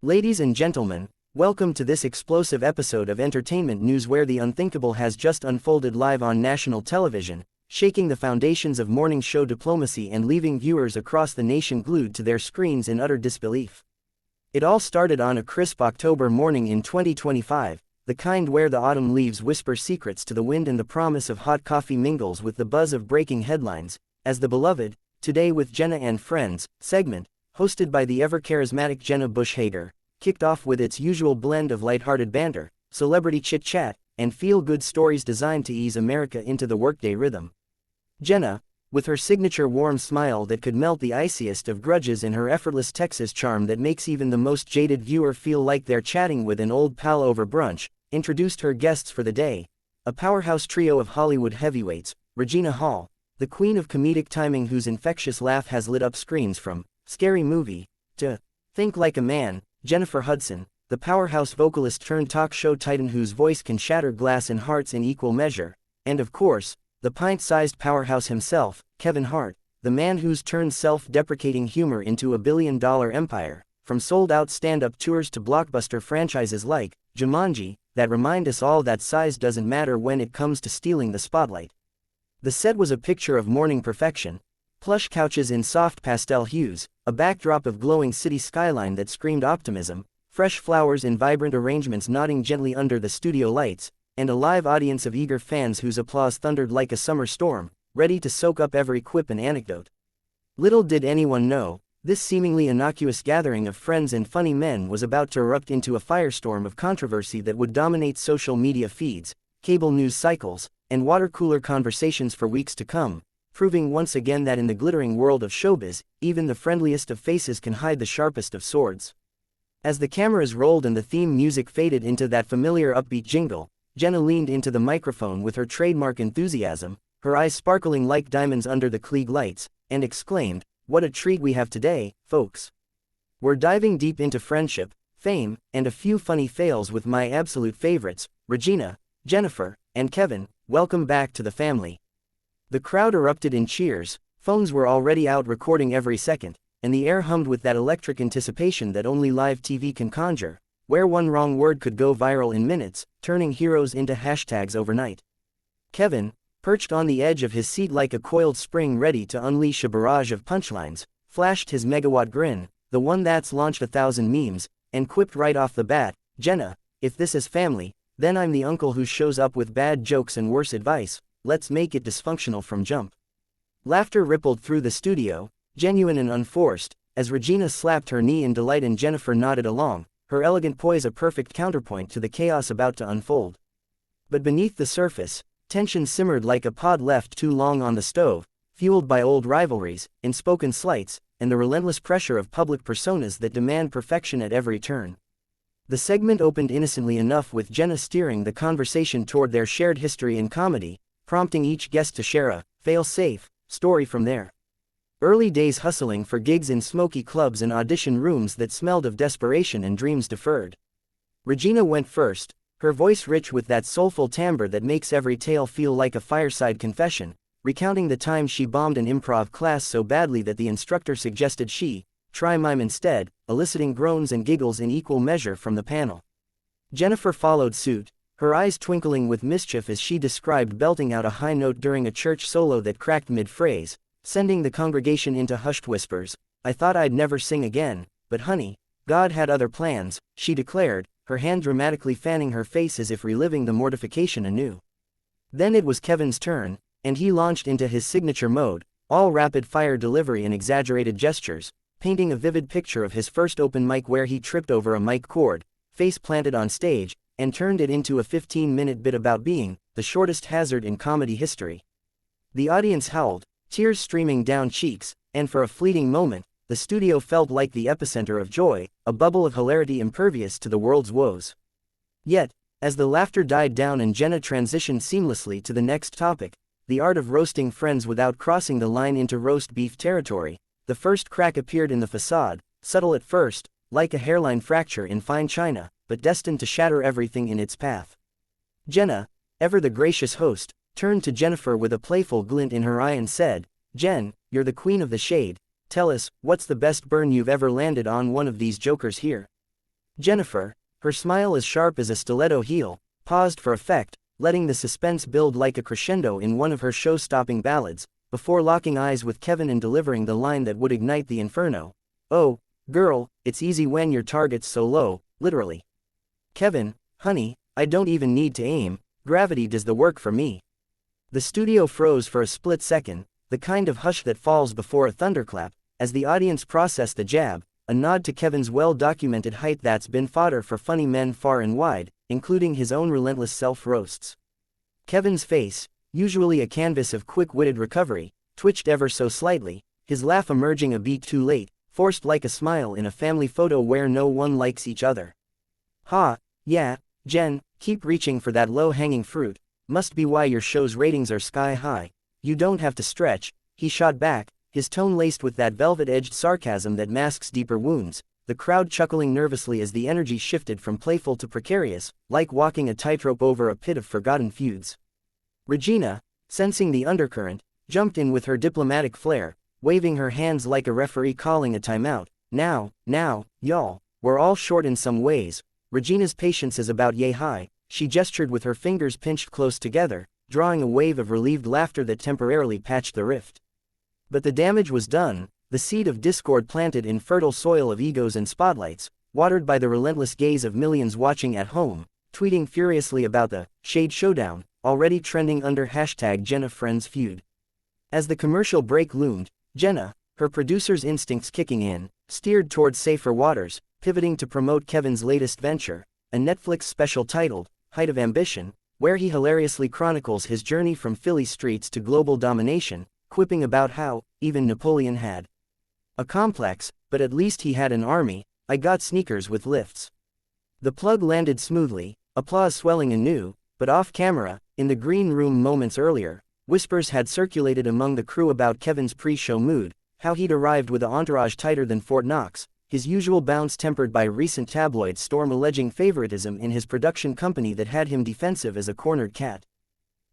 Ladies and gentlemen, welcome to this explosive episode of entertainment news where the unthinkable has just unfolded live on national television, shaking the foundations of morning show diplomacy and leaving viewers across the nation glued to their screens in utter disbelief. It all started on a crisp October morning in 2025, the kind where the autumn leaves whisper secrets to the wind and the promise of hot coffee mingles with the buzz of breaking headlines, as the beloved Today with Jenna and Friends segment, hosted by the ever-charismatic Jenna Bush Hager, kicked off with its usual blend of lighthearted banter, celebrity chit-chat, and feel-good stories designed to ease America into the workday rhythm. Jenna, with her signature warm smile that could melt the iciest of grudges and her effortless Texas charm that makes even the most jaded viewer feel like they're chatting with an old pal over brunch, introduced her guests for the day, a powerhouse trio of Hollywood heavyweights, Regina Hall, the queen of comedic timing whose infectious laugh has lit up screens from Scary Movie to Think Like a Man, Jennifer Hudson, the powerhouse vocalist turned talk show titan whose voice can shatter glass and hearts in equal measure, and of course, the pint-sized powerhouse himself, Kevin Hart, the man who's turned self-deprecating humor into a billion-dollar empire, from sold-out stand-up tours to blockbuster franchises like Jumanji, that remind us all that size doesn't matter when it comes to stealing the spotlight. The set was a picture of morning perfection, plush couches in soft pastel hues, a backdrop of glowing city skyline that screamed optimism, fresh flowers in vibrant arrangements nodding gently under the studio lights, and a live audience of eager fans whose applause thundered like a summer storm, ready to soak up every quip and anecdote. Little did anyone know, this seemingly innocuous gathering of friends and funny men was about to erupt into a firestorm of controversy that would dominate social media feeds, cable news cycles, and water-cooler conversations for weeks to come, proving once again that in the glittering world of showbiz, even the friendliest of faces can hide the sharpest of swords. As the cameras rolled and the theme music faded into that familiar upbeat jingle, Jenna leaned into the microphone with her trademark enthusiasm, her eyes sparkling like diamonds under the Klieg lights, and exclaimed, "What a treat we have today, folks. We're diving deep into friendship, fame, and a few funny fails with my absolute favorites, Regina, Jennifer, and Kevin. Welcome back to the family." The crowd erupted in cheers, phones were already out recording every second, and the air hummed with that electric anticipation that only live TV can conjure, where one wrong word could go viral in minutes, turning heroes into hashtags overnight. Kevin, perched on the edge of his seat like a coiled spring ready to unleash a barrage of punchlines, flashed his megawatt grin, the one that's launched 1,000 memes, and quipped right off the bat, "Jenna, if this is family, then I'm the uncle who shows up with bad jokes and worse advice. Let's make it dysfunctional from jump." Laughter rippled through the studio, genuine and unforced, as Regina slapped her knee in delight and Jennifer nodded along, her elegant poise a perfect counterpoint to the chaos about to unfold. But beneath the surface, tension simmered like a pod left too long on the stove, fueled by old rivalries, unspoken slights, and the relentless pressure of public personas that demand perfection at every turn. The segment opened innocently enough with Jenna steering the conversation toward their shared history in comedy, prompting each guest to share a fail-safe story from there early days hustling for gigs in smoky clubs and audition rooms that smelled of desperation and dreams deferred. Regina went first, her voice rich with that soulful timbre that makes every tale feel like a fireside confession, recounting the time she bombed an improv class so badly that the instructor suggested she try mime instead, eliciting groans and giggles in equal measure from the panel. Jennifer followed suit, her eyes twinkling with mischief as she described belting out a high note during a church solo that cracked mid-phrase, sending the congregation into hushed whispers. "I thought I'd never sing again, but honey, God had other plans," she declared, her hand dramatically fanning her face as if reliving the mortification anew. Then it was Kevin's turn, and he launched into his signature mode, all rapid-fire delivery and exaggerated gestures, painting a vivid picture of his first open mic where he tripped over a mic cord, face planted on stage, and turned it into a 15-minute bit about being the shortest hazard in comedy history. The audience howled, tears streaming down cheeks, and for a fleeting moment, the studio felt like the epicenter of joy, a bubble of hilarity impervious to the world's woes. Yet, as the laughter died down and Jenna transitioned seamlessly to the next topic, the art of roasting friends without crossing the line into roast beef territory, the first crack appeared in the facade, subtle at first, like a hairline fracture in fine china, but destined to shatter everything in its path. Jenna, ever the gracious host, turned to Jennifer with a playful glint in her eye and said, "Jen, you're the queen of the shade, tell us, what's the best burn you've ever landed on one of these jokers here?" Jennifer, her smile as sharp as a stiletto heel, paused for effect, letting the suspense build like a crescendo in one of her show-stopping ballads, before locking eyes with Kevin and delivering the line that would ignite the inferno. "Oh, girl, it's easy when your target's so low, literally. Kevin, honey, I don't even need to aim, gravity does the work for me." The studio froze for a split second, the kind of hush that falls before a thunderclap, as the audience processed the jab, a nod to Kevin's well-documented height that's been fodder for funny men far and wide, including his own relentless self-roasts. Kevin's face, usually a canvas of quick-witted recovery, twitched ever so slightly, his laugh emerging a beat too late, forced like a smile in a family photo where no one likes each other. "Ha, yeah, Jen, keep reaching for that low-hanging fruit, must be why your show's ratings are sky-high. You don't have to stretch," he shot back, his tone laced with that velvet-edged sarcasm that masks deeper wounds, the crowd chuckling nervously as the energy shifted from playful to precarious, like walking a tightrope over a pit of forgotten feuds. Regina, sensing the undercurrent, jumped in with her diplomatic flair, waving her hands like a referee calling a timeout. Now, y'all, we're all short in some ways. Regina's patience is about yay high," she gestured with her fingers pinched close together, drawing a wave of relieved laughter that temporarily patched the rift. But the damage was done, the seed of discord planted in fertile soil of egos and spotlights, watered by the relentless gaze of millions watching at home, tweeting furiously about the Shade Showdown, already trending under hashtag Jenna Friends feud. As the commercial break loomed, Jenna, her producer's instincts kicking in, steered towards safer waters, pivoting to promote Kevin's latest venture, a Netflix special titled Height of Ambition, where he hilariously chronicles his journey from Philly streets to global domination, quipping about how, even Napoleon had a complex, but at least he had an army. I got sneakers with lifts. The plug landed smoothly, applause swelling anew, but off camera, in the green room moments earlier, whispers had circulated among the crew about Kevin's pre-show mood, how he'd arrived with an entourage tighter than Fort Knox, his usual bounce tempered by recent tabloid storm alleging favoritism in his production company that had him defensive as a cornered cat.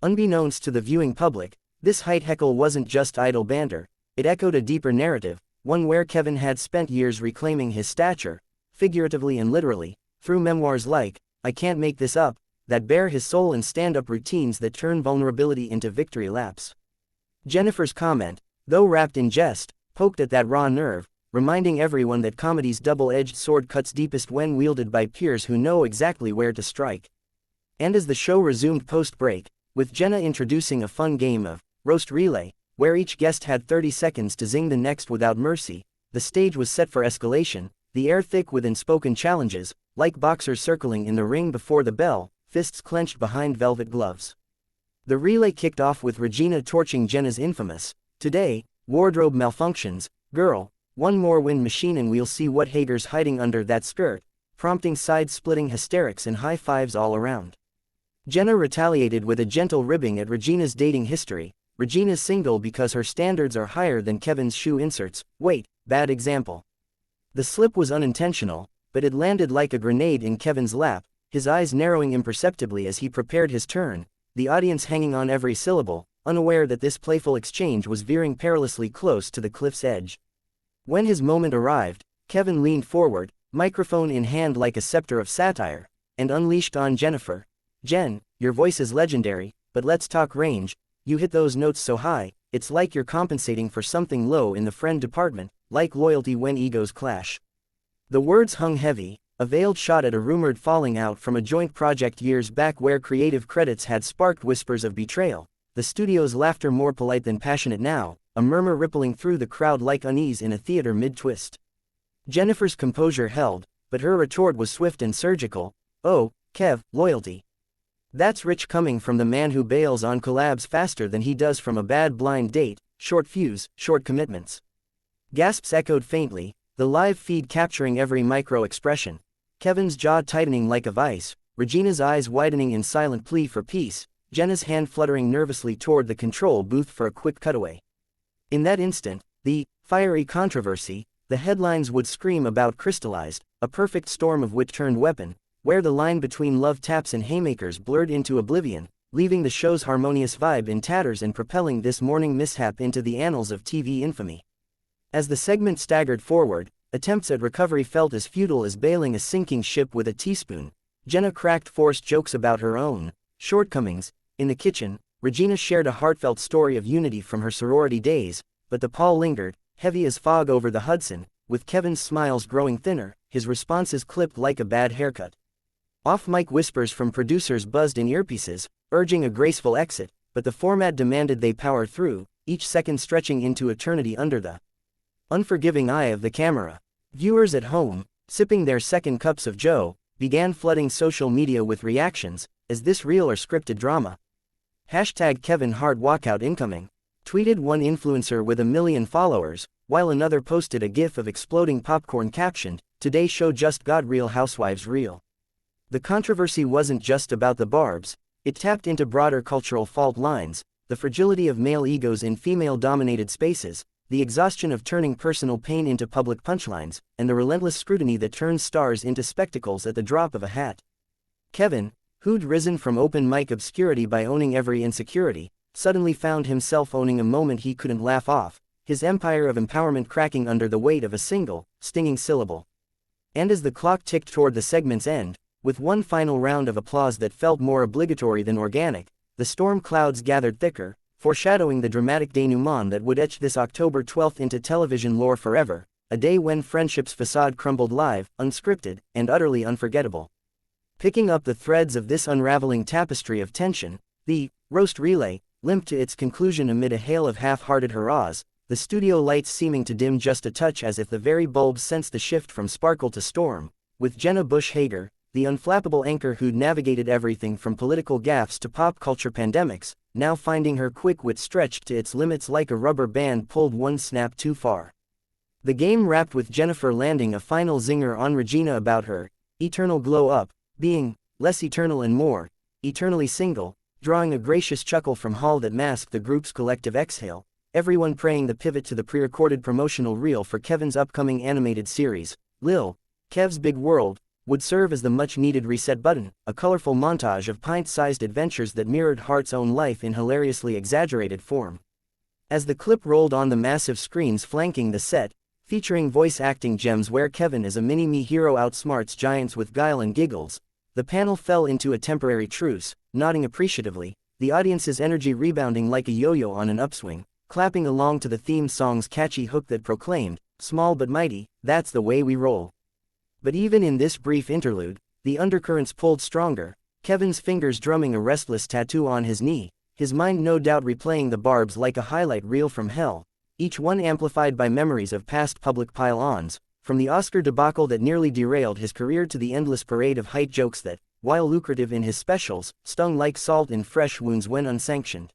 Unbeknownst to the viewing public, this height heckle wasn't just idle banter, it echoed a deeper narrative, one where Kevin had spent years reclaiming his stature, figuratively and literally, through memoirs like I Can't Make This Up, that bare his soul and stand-up routines that turn vulnerability into victory laps. Jennifer's comment, though wrapped in jest, poked at that raw nerve, reminding everyone that comedy's double-edged sword cuts deepest when wielded by peers who know exactly where to strike. And as the show resumed post-break, with Jenna introducing a fun game of roast relay, where each guest had 30 seconds to zing the next without mercy, the stage was set for escalation, the air thick with unspoken challenges, like boxers circling in the ring before the bell, fists clenched behind velvet gloves. The relay kicked off with Regina torching Jenna's infamous, "Today, wardrobe malfunctions, girl, one more wind machine and we'll see what Hager's hiding under that skirt," prompting side-splitting hysterics and high-fives all around. Jenna retaliated with a gentle ribbing at Regina's dating history. Regina's single because her standards are higher than Kevin's shoe inserts. Wait, bad example. The slip was unintentional, but it landed like a grenade in Kevin's lap, his eyes narrowing imperceptibly as he prepared his turn, the audience hanging on every syllable, unaware that this playful exchange was veering perilously close to the cliff's edge. When his moment arrived, Kevin leaned forward, microphone in hand like a scepter of satire, and unleashed on Jennifer. "Jen, your voice is legendary, but let's talk range. You hit those notes so high, it's like you're compensating for something low in the friend department, like loyalty when egos clash." The words hung heavy, a veiled shot at a rumored falling out from a joint project years back where creative credits had sparked whispers of betrayal, the studio's laughter more polite than passionate now, a murmur rippling through the crowd like unease in a theater mid-twist. Jennifer's composure held, but her retort was swift and surgical. "Oh, Kev, loyalty. That's rich coming from the man who bails on collabs faster than he does from a bad blind date, short fuse, short commitments." Gasps echoed faintly, the live feed capturing every micro-expression. Kevin's jaw tightening like a vice, Regina's eyes widening in silent plea for peace, Jenna's hand fluttering nervously toward the control booth for a quick cutaway. In that instant, the fiery controversy, the headlines would scream about crystallized, a perfect storm of wit-turned weapon, where the line between love taps and haymakers blurred into oblivion, leaving the show's harmonious vibe in tatters and propelling this morning mishap into the annals of TV infamy. As the segment staggered forward, Attempts at recovery felt as futile as bailing a sinking ship with a teaspoon. Jenna cracked forced jokes about her own shortcomings. In the kitchen, Regina shared a heartfelt story of unity from her sorority days, but the pall lingered, heavy as fog over the Hudson, with Kevin's smiles growing thinner, his responses clipped like a bad haircut. Off-mic whispers from producers buzzed in earpieces, urging a graceful exit, but the format demanded they power through, each second stretching into eternity under the unforgiving eye of the camera. Viewers at home, sipping their second cups of Joe, began flooding social media with reactions. Is this real or scripted drama? #Kevin Hart walkout incoming, tweeted one influencer with 1 million followers, while another posted a gif of exploding popcorn captioned, "Today show just got real, housewives real." The controversy wasn't just about the barbs, it tapped into broader cultural fault lines, the fragility of male egos in female-dominated spaces, the exhaustion of turning personal pain into public punchlines, and the relentless scrutiny that turns stars into spectacles at the drop of a hat. Kevin, who'd risen from open mic obscurity by owning every insecurity, suddenly found himself owning a moment he couldn't laugh off, his empire of empowerment cracking under the weight of a single, stinging syllable. And as the clock ticked toward the segment's end, with one final round of applause that felt more obligatory than organic, the storm clouds gathered thicker, foreshadowing the dramatic denouement that would etch this October 12th into television lore forever, a day when friendship's facade crumbled live, unscripted, and utterly unforgettable. Picking up the threads of this unraveling tapestry of tension, the roast relay limped to its conclusion amid a hail of half-hearted hurrahs, the studio lights seeming to dim just a touch as if the very bulbs sensed the shift from sparkle to storm, with Jenna Bush Hager, the unflappable anchor who'd navigated everything from political gaffes to pop culture pandemics, now finding her quick wit stretched to its limits like a rubber band pulled one snap too far. The game wrapped with Jennifer landing a final zinger on Regina about her eternal glow up, being less eternal and more eternally single, drawing a gracious chuckle from Hall that masked the group's collective exhale, everyone praying the pivot to the pre-recorded promotional reel for Kevin's upcoming animated series, Lil Kev's Big World, would serve as the much-needed reset button, a colorful montage of pint-sized adventures that mirrored Hart's own life in hilariously exaggerated form. As the clip rolled on the massive screens flanking the set, featuring voice-acting gems where Kevin as a mini-me hero outsmarts giants with guile and giggles, the panel fell into a temporary truce, nodding appreciatively, the audience's energy rebounding like a yo-yo on an upswing, clapping along to the theme song's catchy hook that proclaimed, "Small but mighty, that's the way we roll." But even in this brief interlude, the undercurrents pulled stronger, Kevin's fingers drumming a restless tattoo on his knee, his mind no doubt replaying the barbs like a highlight reel from hell, each one amplified by memories of past public pile-ons, from the Oscar debacle that nearly derailed his career to the endless parade of height jokes that, while lucrative in his specials, stung like salt in fresh wounds when unsanctioned.